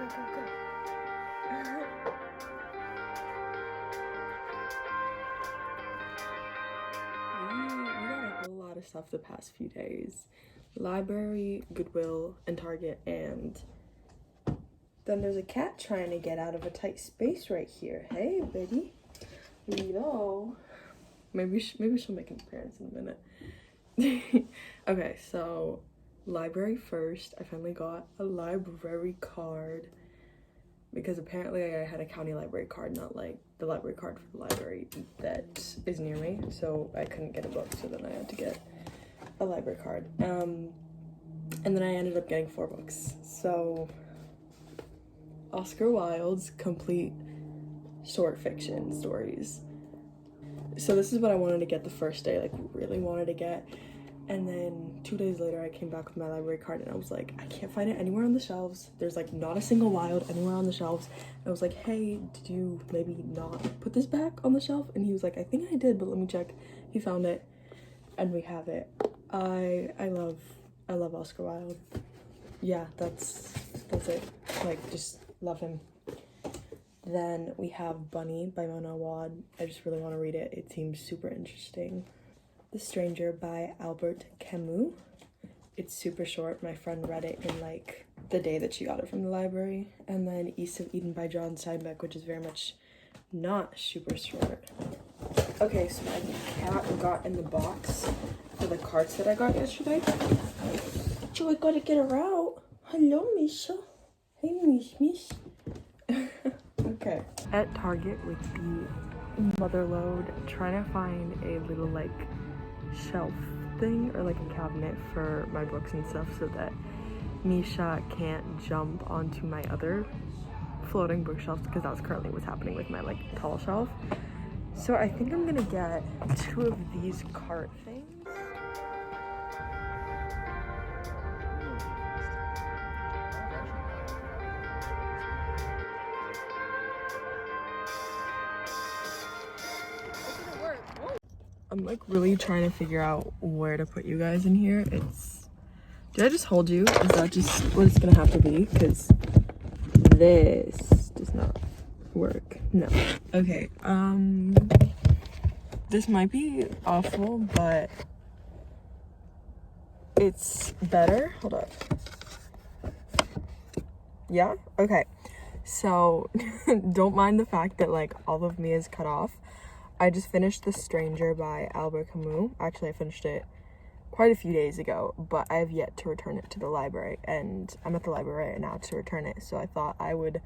We got a whole lot of stuff the past few days. Library, Goodwill, and Target, and then there's a cat trying to get out of a tight space right here. Hey, baby. Yo. Maybe she'll make an appearance in a minute. Okay, so library first. I finally got a library card because apparently I had a county library card, not like the library card for the library that is near me. So I couldn't get a book, so then I had to get a library card. And then I ended up getting 4 books. So Oscar Wilde's complete short fiction stories. So this is what I wanted to get the first day, like really wanted to get. And then 2 days later I came back with my library card and I was like, I can't find it anywhere on the shelves. There's like not a single Wilde anywhere on the shelves. And I was like, hey, did you maybe not put this back on the shelf? And he was like, I think I did, but let me check. He found it and we have it. I love Oscar Wilde. Yeah, that's it. Like, just love him. Then we have Bunny by Mona Awad. I just really want to read it. It seems super interesting. The Stranger by Albert Camus. It's super short. My friend read it in like the day that she got it from the library. And then East of Eden by John Steinbeck, which is very much not super short. Okay, so my cat got in the box for the carts that I got yesterday. So I gotta get her out. Hello, Misha. Hey, Mish. Okay. At Target with the mother load, trying to find a little like shelf thing or like a cabinet for my books and stuff so that Misha can't jump onto my other floating bookshelves, because that's currently what's happening with my like tall shelf. So I think I'm gonna get 2 of these cart things. I'm like really trying to figure out where to put you guys in here. Did I just hold you? Is that just what it's gonna have to be? Because this does not work. No. Okay, this might be awful, but it's better. Hold up. Yeah? Okay. So don't mind the fact that like all of me is cut off. I just finished The Stranger by Albert Camus. Actually, I finished it quite a few days ago, but I have yet to return it to the library, and I'm at the library right now to return it, so I thought I would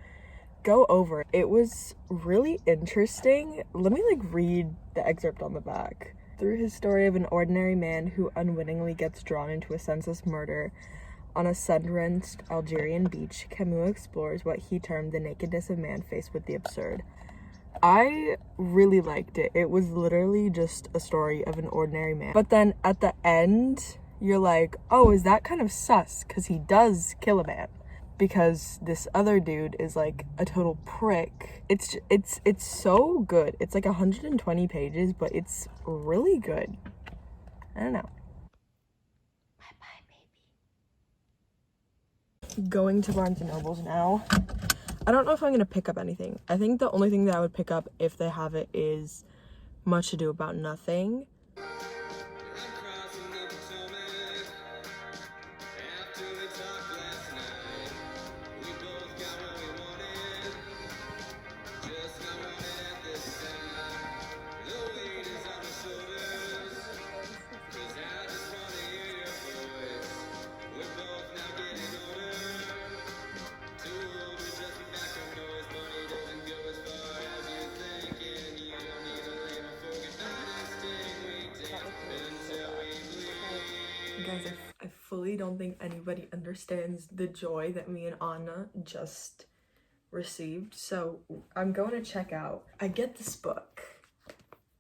go over it. It was really interesting. Let me like read the excerpt on the back. Through his story of an ordinary man who unwittingly gets drawn into a senseless murder on a sun-drenched Algerian beach, Camus explores what he termed the nakedness of man faced with the absurd. I really liked it. It was literally just a story of an ordinary man. But then at the end, you're like, oh, is that kind of sus? Because he does kill a man. Because this other dude is like a total prick. It's so good. It's like 120 pages, but it's really good. I don't know. Bye-bye, baby. Going to Barnes & Noble's now. I don't know if I'm going to pick up anything. I think the only thing that I would pick up if they have it is Much Ado About Nothing. Guys, I fully don't think anybody understands the joy that me and Anna just received. So I'm going to check out. I get this book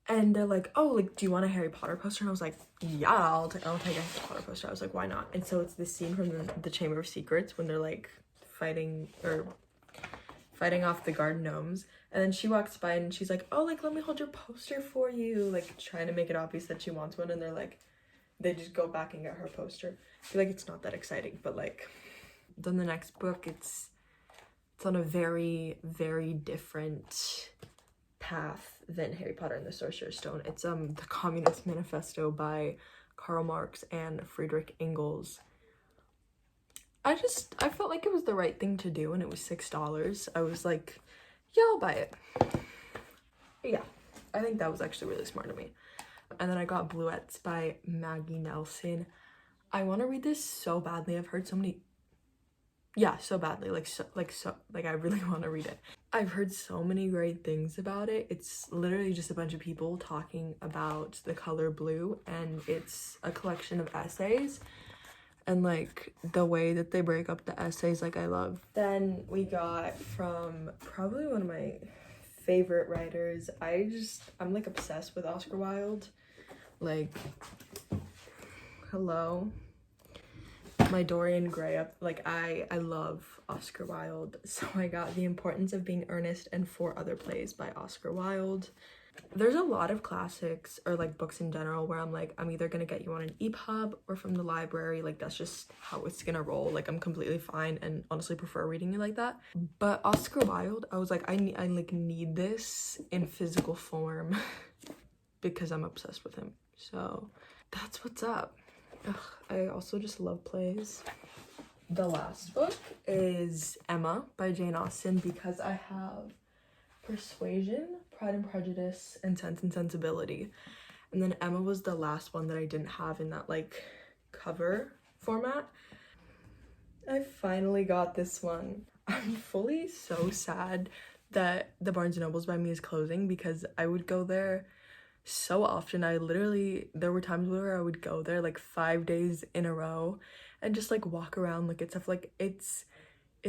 and they're like, oh, like, do you want a Harry Potter poster? And I was like, yeah, I'll take a Harry Potter poster. I was like, why not? And so it's this scene from the Chamber of Secrets when they're like fighting off the garden gnomes. And then she walks by and she's like, oh, like, let me hold your poster for you, like trying to make it obvious that she wants one. And they're like, they just go back and get her poster. I feel like it's not that exciting, but like, then the next book, it's It's on a very, very different path than Harry Potter and the Sorcerer's Stone. It's the Communist Manifesto by Karl Marx and Friedrich Engels. I felt like it was the right thing to do, and it was $6. I was like, yeah, I'll buy it. Yeah, I think that was actually really smart of me. And then I got Bluets by Maggie Nelson. I want to read this so badly. I've heard so many, yeah, so badly, like I really want to read it. I've heard so many great things about it. It's literally just a bunch of people talking about the color blue, and it's a collection of essays, and like the way that they break up the essays, like I love. Then we got from probably one of my favorite writers. I'm like obsessed with Oscar Wilde. Like, hello, my Dorian Gray up. Like I love Oscar Wilde, so I got The Importance of Being Earnest and 4 Other Plays by Oscar Wilde. There's a lot of classics, or like books in general, where I'm like, I'm either gonna get you on an EPUB or from the library. Like that's just how it's gonna roll. Like I'm completely fine and honestly prefer reading it like that. But Oscar Wilde, I was like, I need this in physical form because I'm obsessed with him. So that's what's up. Ugh, I also just love plays. The last book is Emma by Jane Austen, because I have Persuasion, Pride and Prejudice, and Sense and Sensibility. And then Emma was the last one that I didn't have in that like cover format. I finally got this one. I'm fully so sad that the Barnes & Nobles by me is closing, because I would go there so often. There were times where I would go there like 5 days in a row and just like walk around, look at stuff. Like it's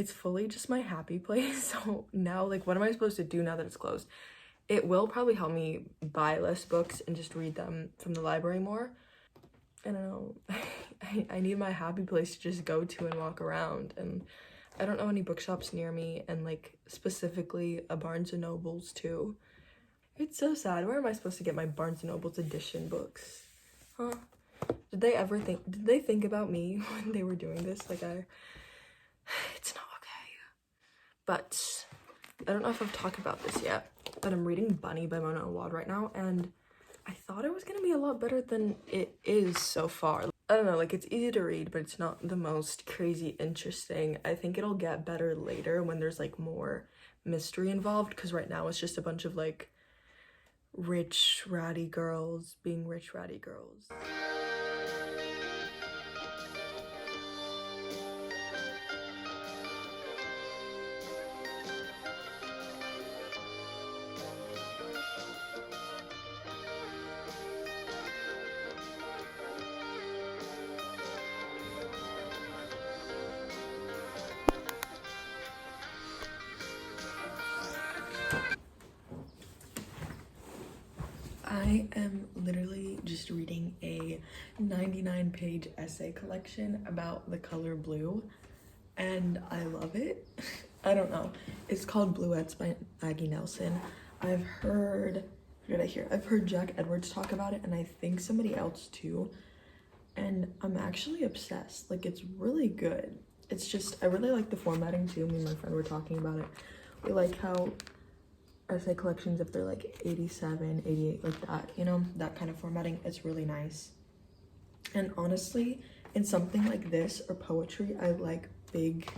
fully just my happy place. So now, like, what am I supposed to do now that it's closed? It will probably help me buy less books and just read them from the library more. I don't know. I need my happy place to just go to and walk around, and I don't know any bookshops near me, and like specifically a Barnes & Nobles too. It's so sad. Where am I supposed to get my Barnes & Noble's edition books? Huh? Did they think about me when they were doing this? Like it's not okay. But I don't know if I've talked about this yet, but I'm reading Bunny by Mona Awad right now, and I thought it was gonna be a lot better than it is so far. I don't know, like it's easy to read, but it's not the most crazy interesting. I think it'll get better later when there's like more mystery involved, because right now it's just a bunch of like rich ratty girls being rich ratty girls. I am literally just reading a 99-page essay collection about the color blue, and I love it. I don't know. It's called Bluets by Maggie Nelson. I've heard Jack Edwards talk about it, and I think somebody else too, and I'm actually obsessed. Like, it's really good. It's just, I really like the formatting too. Me and my friend were talking about it. We like how essay collections, if they're like 87, 88, like that, you know, that kind of formatting, it's really nice. And honestly, in something like this or poetry, I like big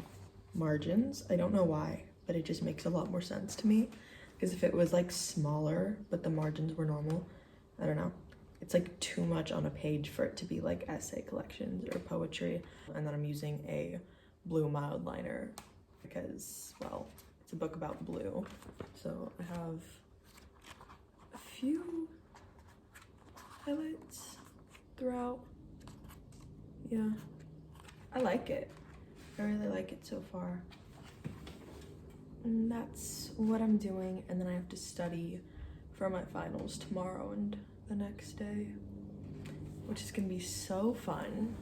margins. I don't know why, but it just makes a lot more sense to me, because if it was like smaller but the margins were normal, I don't know, it's like too much on a page for it to be like essay collections or poetry. And then I'm using a blue mild liner because, well, it's a book about blue. So I have a few highlights throughout. Yeah, I like it. I really like it so far. And that's what I'm doing. And then I have to study for my finals tomorrow and the next day, which is gonna be so fun.